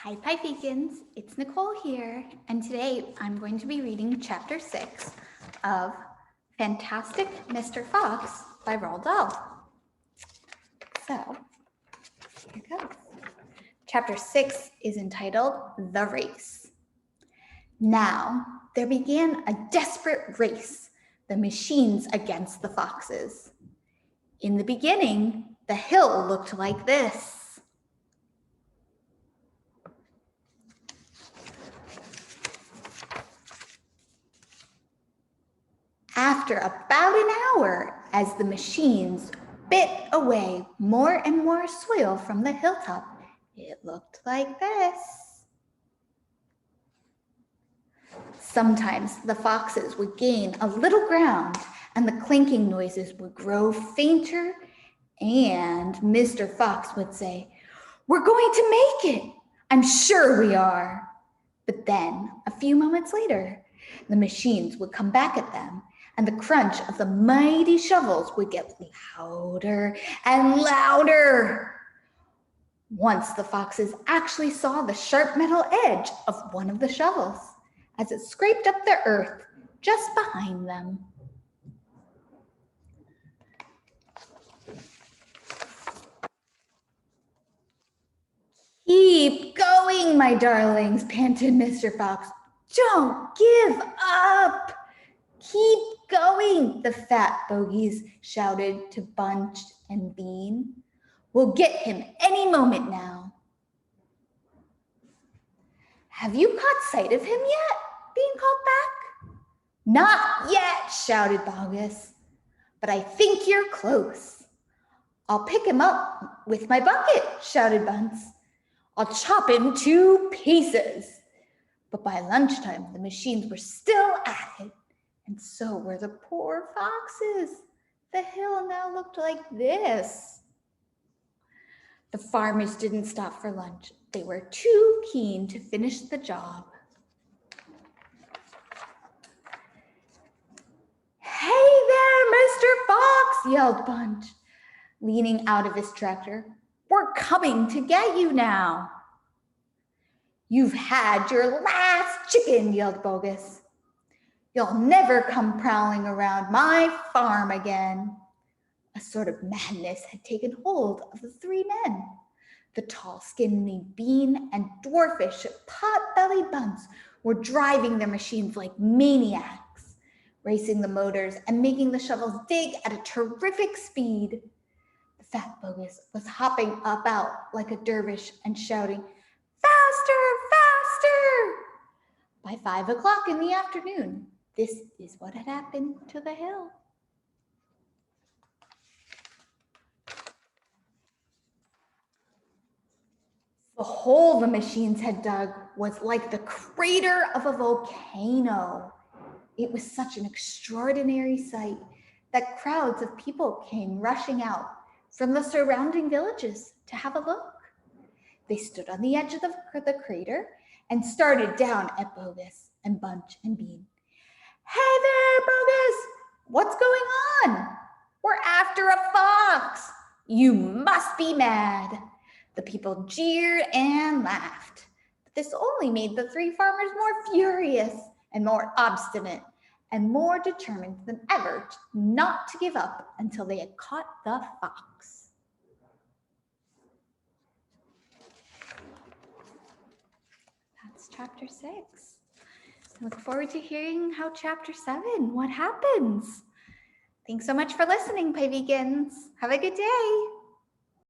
Hi, Pie Vegans. It's Nicole here, and today I'm going to be reading Chapter 6 of Fantastic Mr. Fox by Roald Dahl. So, here goes. Chapter 6 is entitled The Race. Now, there began a desperate race, the machines against the foxes. In the beginning, the hill looked like this. After about an hour, as the machines bit away more and more soil from the hilltop, it looked like this. Sometimes the foxes would gain a little ground and the clinking noises would grow fainter, and Mr. Fox would say, "We're going to make it. I'm sure we are." But then, a few moments later, the machines would come back at them, and the crunch of the mighty shovels would get louder and louder. Once the foxes actually saw the sharp metal edge of one of the shovels as it scraped up the earth just behind them. "Keep going, my darlings," panted Mr. Fox. "Don't give up. Keep going," the fat bogies shouted to Bunch and Bean. "We'll get him any moment now." "Have you caught sight of him yet?" Bean called back. "Not yet," shouted Bogus, "but I think you're close." "I'll pick him up with my bucket," shouted Bunce. "I'll chop him to pieces." But by lunchtime, the machines were still at it, and so were the poor foxes. The hill now looked like this. The farmers didn't stop for lunch. They were too keen to finish the job. "Hey there, Mr. Fox," yelled Bunch, leaning out of his tractor. "We're coming to get you now." "You've had your last chicken," yelled Bogus. "You'll never come prowling around my farm again." A sort of madness had taken hold of the three men. The tall, skinny Bean and dwarfish, pot-bellied Bunce were driving their machines like maniacs, racing the motors and making the shovels dig at a terrific speed. The fat Bogus was hopping about like a dervish and shouting, "Faster, faster!" By 5 o'clock in the afternoon, this is what had happened to the hill. The hole the machines had dug was like the crater of a volcano. It was such an extraordinary sight that crowds of people came rushing out from the surrounding villages to have a look. They stood on the edge of the crater and started down at Bogus and Bunch and Bean. "Hey there, Bogus! What's going on? We're after a fox. You must be mad." The people jeered and laughed, but this only made the three farmers more furious and more obstinate and more determined than ever not to give up until they had caught the fox. That's chapter 6. I look forward to hearing how chapter 7, what happens. Thanks so much for listening, Pie Vegans. Have a good day.